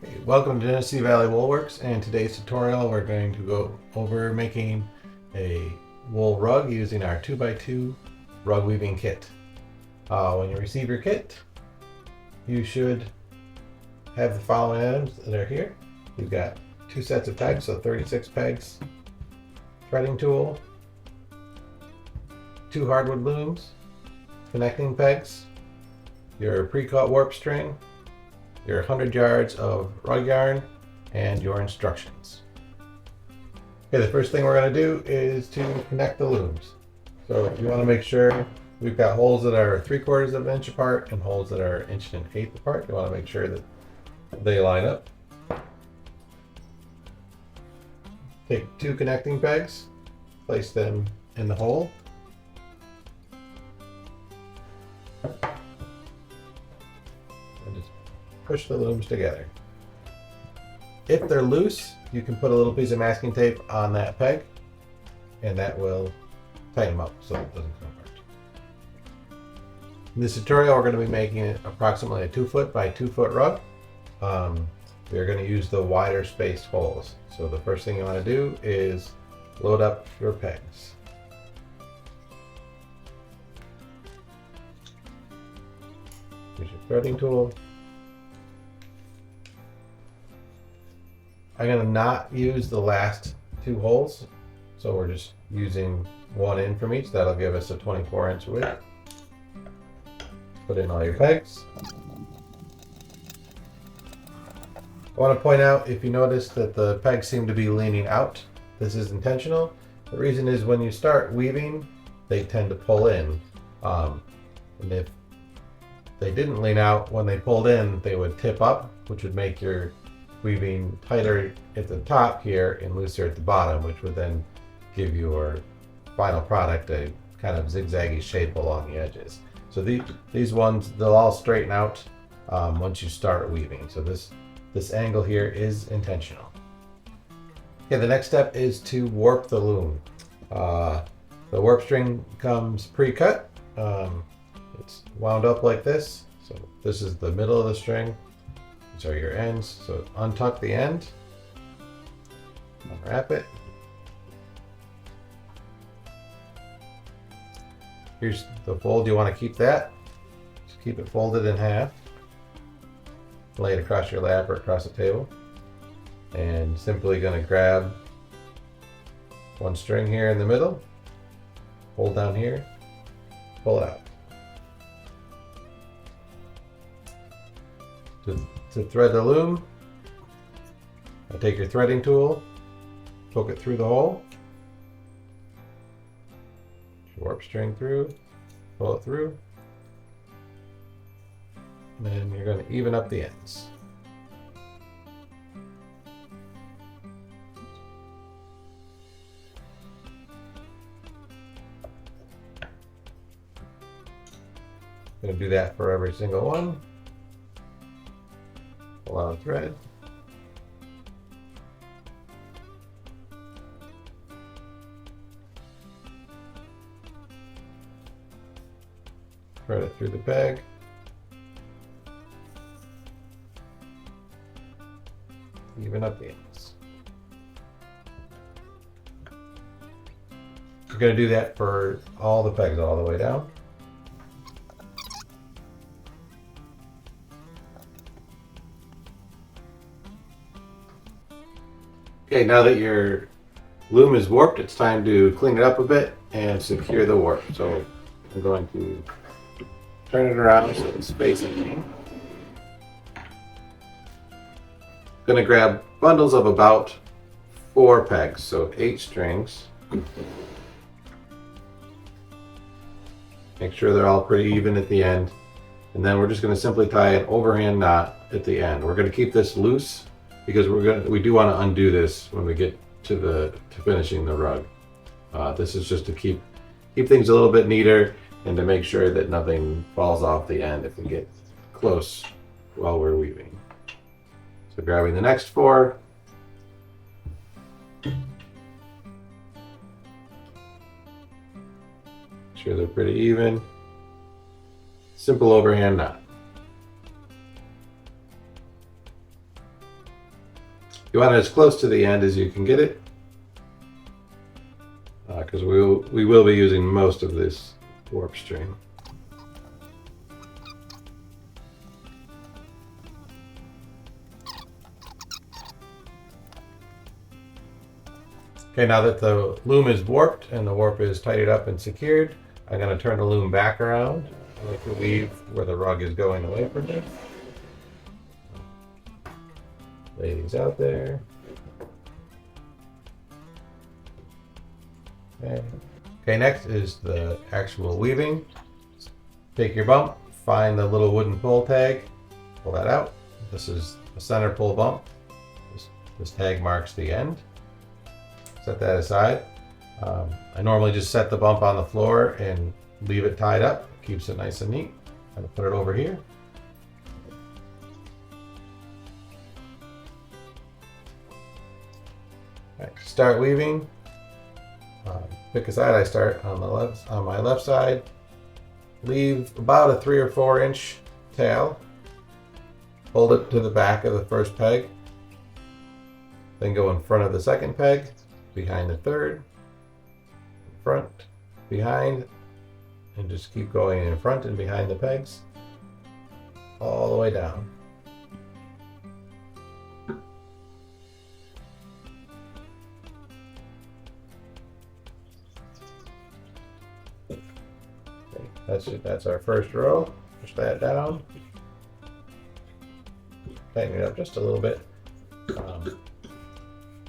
Hey, welcome to Tennessee Valley Woolworks, and today's tutorial we're going to go over making a wool rug using our 2x2 rug weaving kit. When you receive your kit, you should have the following items that are here. You've got 2 sets of pegs, so 36 pegs, threading tool, 2 hardwood looms, connecting pegs, your pre-cut warp string, your 100 yards of rug yarn, and your instructions. Okay, the first thing we're going to do is to connect the looms. So you want to make sure we've got holes that are 3/4 of an inch apart and holes that are 1 1/8 apart. You want to make sure that they line up. Take 2 connecting pegs, place them in the hole. And just push the looms together. If they're loose, you can put a little piece of masking tape on that peg, and that will tighten them up so it doesn't come apart. In this tutorial, we're going to be making it approximately a 2 foot by 2 foot rug. We're going to use the wider spaced holes. So the first thing you want to do is load up your pegs. Use your threading tool. I'm going to not use the last 2 holes, so we're just using 1 in from each. That'll give us a 24-inch width. Put in all your pegs. I want to point out, if you notice that the pegs seem to be leaning out, this is intentional. The reason is when you start weaving, they tend to pull in. And if they didn't lean out, when they pulled in, they would tip up, which would make your weaving tighter at the top here and looser at the bottom, which would then give your final product a kind of zigzaggy shape along the edges. So these ones, they'll all straighten out once you start weaving. So this angle here is intentional. Okay, the next step is to warp the loom. The warp string comes pre-cut. It's wound up like this. So this is the middle of the string. These are your ends. So untuck the end, unwrap it. Here's the fold. You want to keep that. Just keep it folded in half. Lay it across your lap or across the table. And simply going to grab 1 string here in the middle, hold down here, pull it out. To thread the loom, take your threading tool, poke it through the hole, warp string through, pull it through, and then you're going to even up the ends. Going to do that for every single one. Pull out a thread. Thread it through the peg. Even up the ends. We're going to do that for all the pegs all the way down. Okay, now that your loom is warped, it's time to clean it up a bit and secure the warp. So I'm going to turn it around so it's facing. Going to grab bundles of about 4 pegs, so 8 strings. Make sure they're all pretty even at the end. And then we're just going to simply tie an overhand knot at the end. We're going to keep this loose because we do want to undo this when we get to finishing the rug. This is just to keep things a little bit neater and to make sure that nothing falls off the end if we get close while we're weaving. So grabbing the next 4. Make sure they're pretty even. Simple overhand knot. You want it as close to the end as you can get it, because we will be using most of this warp string. Okay, now that the loom is warped and the warp is tidied up and secured, I'm going to turn the loom back around. I like to leave where the rug is going away from me. Lay these out there. Okay, next is the actual weaving. Take your bump, find the little wooden pull tag, pull that out. This is a center pull bump. This tag marks the end. Set that aside. I normally just set the bump on the floor and leave it tied up. Keeps it nice and neat. I'm going to put it over here. Right, start weaving. Pick a side. I start on my left side. Leave about a 3 or 4 inch tail. Hold it to the back of the first peg. Then go in front of the second peg, behind the third, in front, behind, and just keep going in front and behind the pegs all the way down. Okay, that's our first row. Push that down. Tighten it up just a little bit.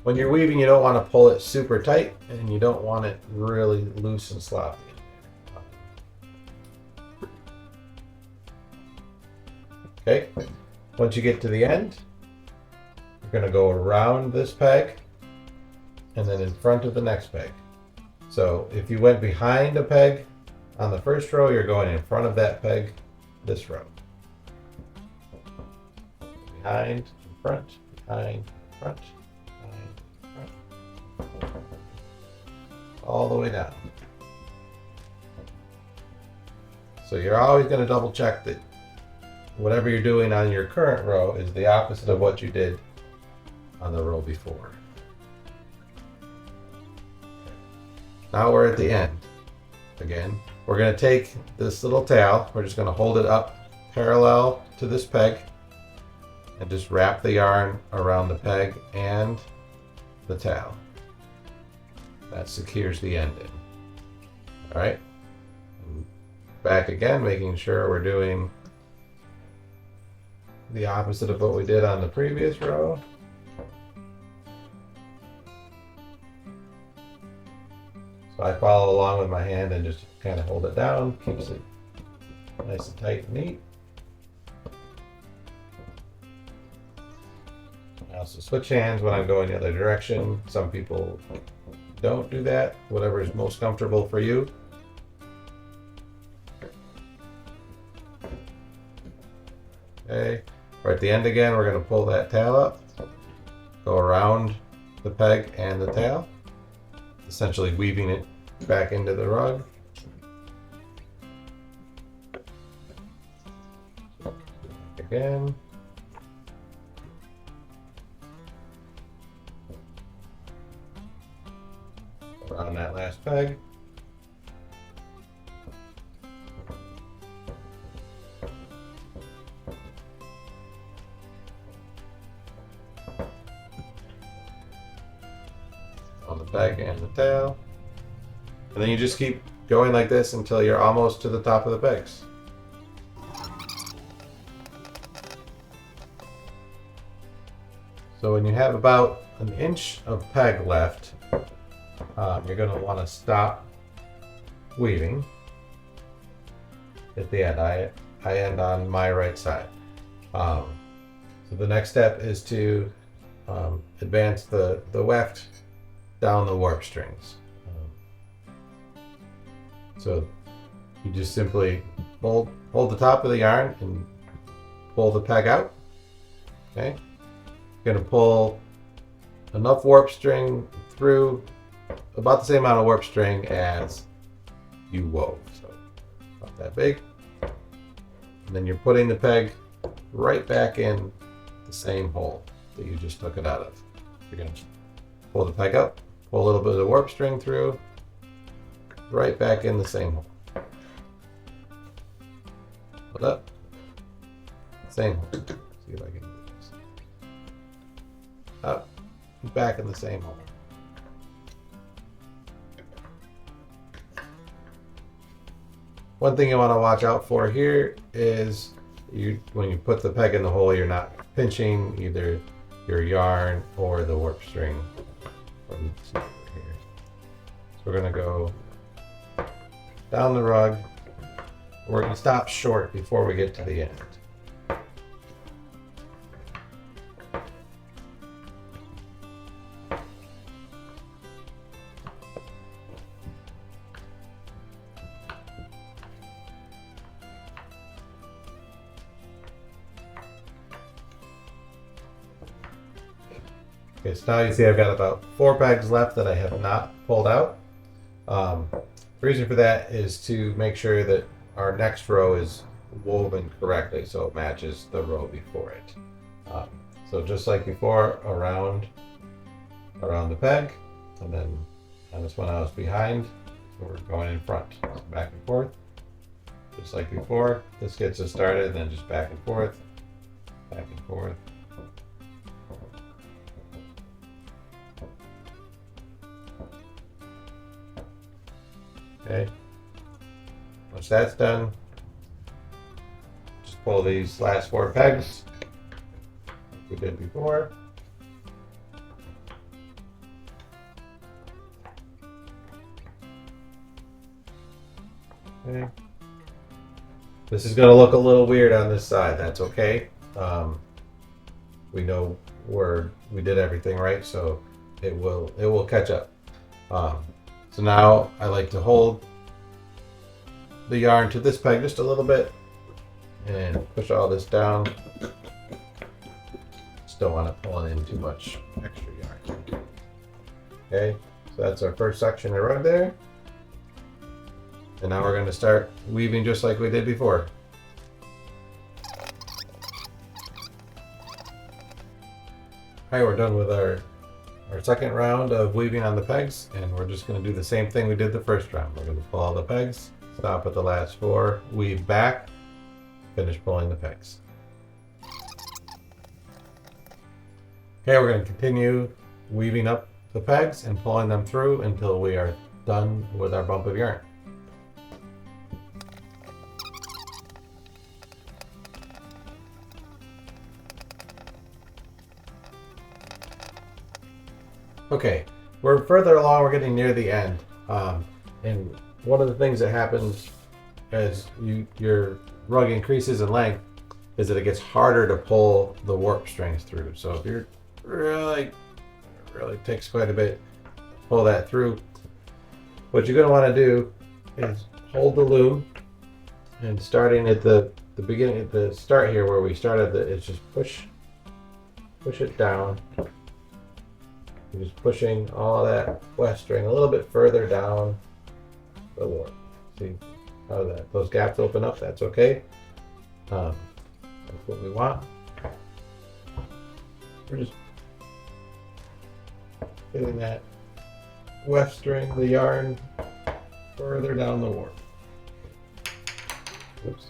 When you're weaving, you don't want to pull it super tight, and you don't want it really loose and sloppy. Okay, once you get to the end, you're going to go around this peg and then in front of the next peg. So if you went behind a peg on the first row, you're going in front of that peg this row. Behind, in front, behind, in front. All the way down. So you're always going to double check that whatever you're doing on your current row is the opposite of what you did on the row before. Now we're at the end. Again, we're going to take this little tail, we're just going to hold it up parallel to this peg and just wrap the yarn around the peg and the tail. That secures the end in. All right. And back again, making sure we're doing the opposite of what we did on the previous row. So I follow along with my hand and just kind of hold it down, keeps it nice and tight and neat. I also switch hands when I'm going the other direction. Some people don't do that, whatever is most comfortable for you. Okay, we're at the end again. We're going to pull that tail up, go around the peg and the tail, essentially weaving it back into the rug. Again. Around that last peg. On the peg and the tail. And then you just keep going like this until you're almost to the top of the pegs. So when you have about an inch of peg left, you're going to want to stop weaving at the end. I end on my right side. So the next step is to advance the weft down the warp strings. So you just simply hold the top of the yarn and pull the peg out. Okay, you're going to pull enough warp string through, about the same amount of warp string as you wove, so not that big. And then you're putting the peg right back in the same hole that you just took it out of. You're going to pull the peg up, pull a little bit of the warp string through, right back in the same hole. Hold up, same hole. See if I can do this. Up, back in the same hole. One thing you want to watch out for here is when you put the peg in the hole, you're not pinching either your yarn or the warp string. Here. So we're going to go down the rug. We're going to stop short before we get to the end. Okay, so now you see I've got about 4 pegs left that I have not pulled out. The reason for that is to make sure that our next row is woven correctly so it matches the row before it. So just like before, around the peg, and then on this one I was behind, so we're going in front, so back and forth. Just like before, this gets us started, then just back and forth, back and forth. Okay, once that's done, just pull these last 4 pegs like we did before. Okay. This is going to look a little weird on this side. That's okay. We know we did everything right, so it will catch up. So now I like to hold the yarn to this peg just a little bit and push all this down. Just don't want to pull in too much extra yarn. Okay, so that's our first section of rug there. And now we're going to start weaving just like we did before. Alright, we're done with our second round of weaving on the pegs, and we're just going to do the same thing we did the first round. We're going to pull all the pegs, stop at the last 4, weave back, finish pulling the pegs. Okay, we're going to continue weaving up the pegs and pulling them through until we are done with our bump of yarn. Okay, we're further along, we're getting near the end. And one of the things that happens as your rug increases in length is that it gets harder to pull the warp strings through. So if you're really takes quite a bit to pull that through, what you're going to want to do is hold the loom, and starting at the beginning, at the start here where we started, it's just push it down. You're just pushing all that weft string a little bit further down the warp. See how those gaps open up? That's okay. That's what we want. We're just getting that weft string, the yarn, further down the warp. Oops.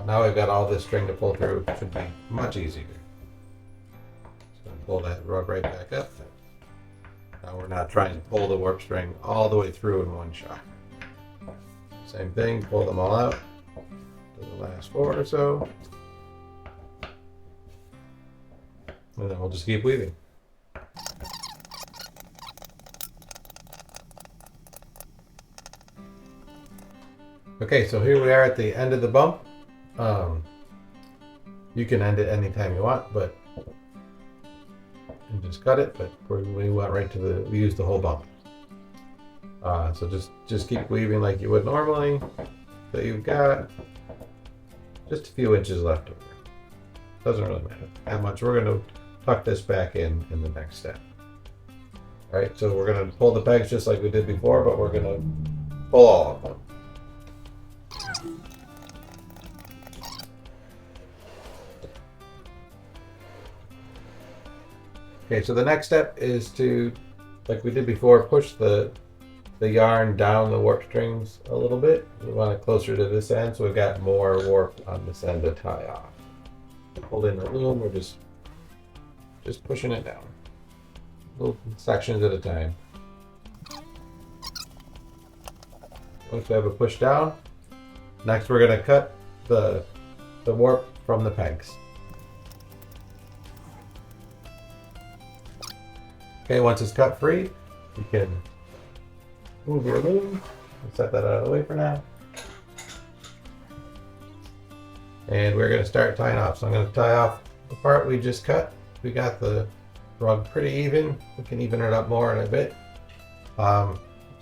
Now we've got all this string to pull through. It should be much easier. So pull that rug right back up. Now we're not trying to pull the warp string all the way through in one shot. Same thing, pull them all out to the last 4 or so. And then we'll just keep weaving. Okay, so here we are at the end of the bump. You can end it anytime you want, but and just cut it. But we went right to we used the whole bump. So just keep weaving like you would normally. So you've got just a few inches left over. Doesn't really matter that much. We're going to tuck this back in the next step. All right, so we're going to pull the pegs just like we did before, but we're going to pull all of them. Okay, so the next step is to, like we did before, push the yarn down the warp strings a little bit. We want it closer to this end, so we've got more warp on this end to tie off. Hold in the loom, we're just pushing it down, little sections at a time. Once we have it pushed down, next we're going to cut the warp from the pegs. Okay, once it's cut free, you can move your loom. Set that out of the way for now. And we're going to start tying off. So I'm going to tie off the part we just cut. We got the rug pretty even. We can even it up more in a bit. So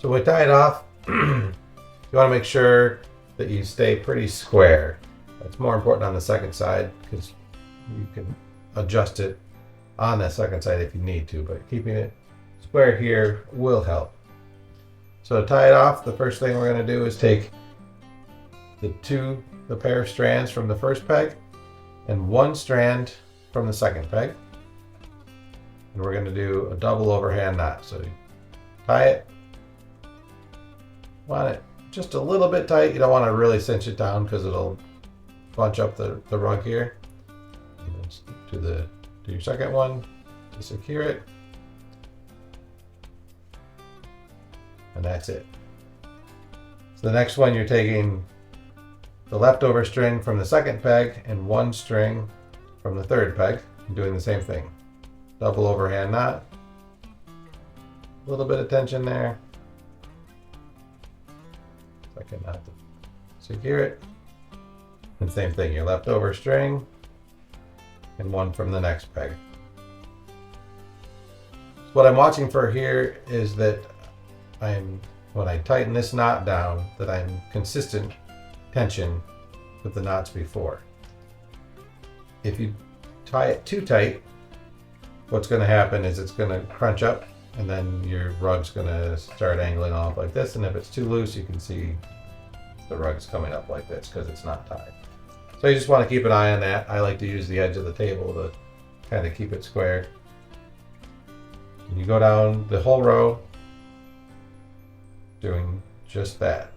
we tie it off. You want to make sure that you stay pretty square. That's more important on the second side because you can adjust it on the second side if you need to, but keeping it square here will help. So to tie it off, the first thing we're going to do is take the pair of strands from the first peg and one strand from the second peg, and we're going to do a double overhand knot. So you tie it, want it just a little bit tight. You don't want to really cinch it down because it'll bunch up the rug here. And then do your second one to secure it, and that's it. So the next one, you're taking the leftover string from the second peg and one string from the third peg and doing the same thing. Double overhand knot, a little bit of tension there, second knot to secure it, and same thing, your leftover string and one from the next peg. So what I'm watching for here is that when I tighten this knot down, that I'm consistent tension with the knots before. If you tie it too tight, what's going to happen is it's going to crunch up and then your rug's going to start angling off like this, and if it's too loose, you can see the rug's coming up like this because it's not tied. So you just want to keep an eye on that. I like to use the edge of the table to kind of keep it square. And you go down the whole row doing just that.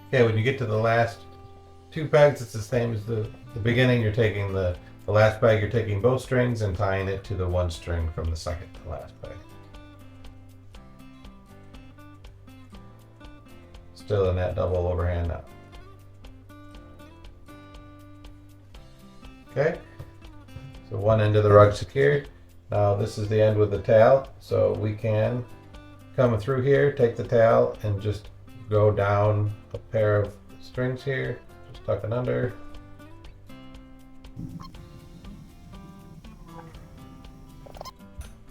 Okay, when you get to the last two pegs, it's the same as the beginning. You're taking the last peg, you're taking both strings and tying it to the one string from the second to last peg. Still in that double overhand knot. Okay, so one end of the rug secured. Now this is the end with the tail, so we can come through here, take the tail and just go down a pair of strings here, just tuck it under.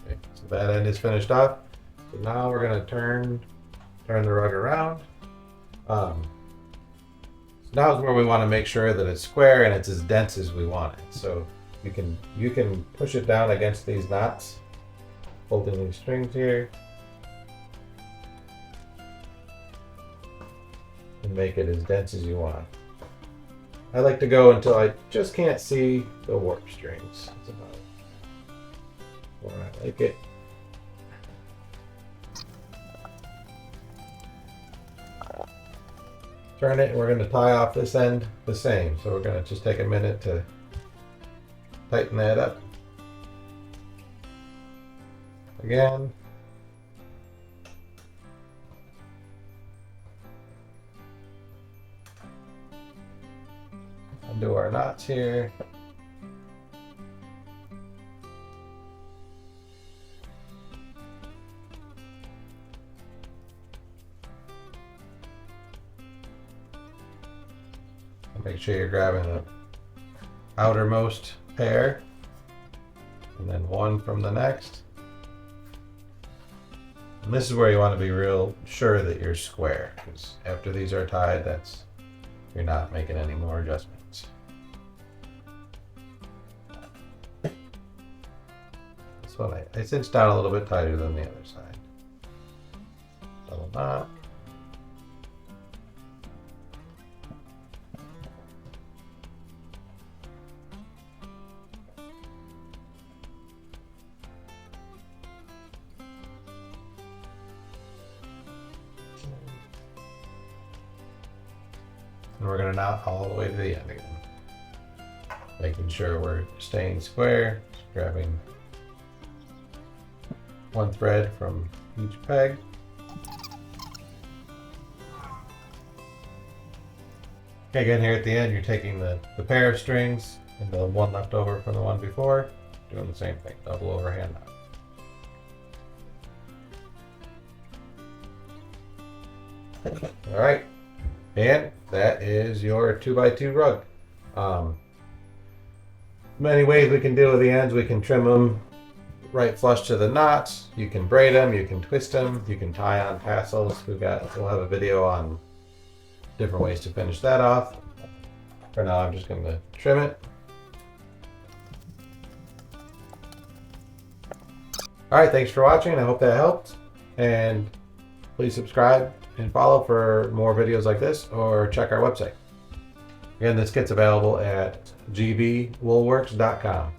Okay, so that end is finished off. So now we're going to turn the rug around. So now is where we want to make sure that it's square and it's as dense as we want it. So you can push it down against these knots, holding these strings here, and make it as dense as you want. I like to go until I just can't see the warp strings. That's about where I like it. Turn it, and we're going to tie off this end the same. So we're going to just take a minute to tighten that up. Again. Undo our knots here. Make sure you're grabbing the outermost pair and then one from the next. And this is where you want to be real sure that you're square, because after these are tied, you're not making any more adjustments. This one I cinched down a little bit tighter than the other side. Double knot. And we're going to knot all the way to the end again. Making sure we're staying square, just grabbing one thread from each peg. Okay, again here at the end, you're taking the pair of strings and the one left over from the one before, doing the same thing, double overhand knot. All right. And that is your 2x2 rug. Many ways we can deal with the ends. We can trim them right flush to the knots. You can braid them. You can twist them. You can tie on tassels. We'll have a video on different ways to finish that off. For now, I'm just going to trim it. All right, thanks for watching. I hope that helped. And please subscribe and follow for more videos like this, or check our website. Again, this kit's available at gbwoolworks.com.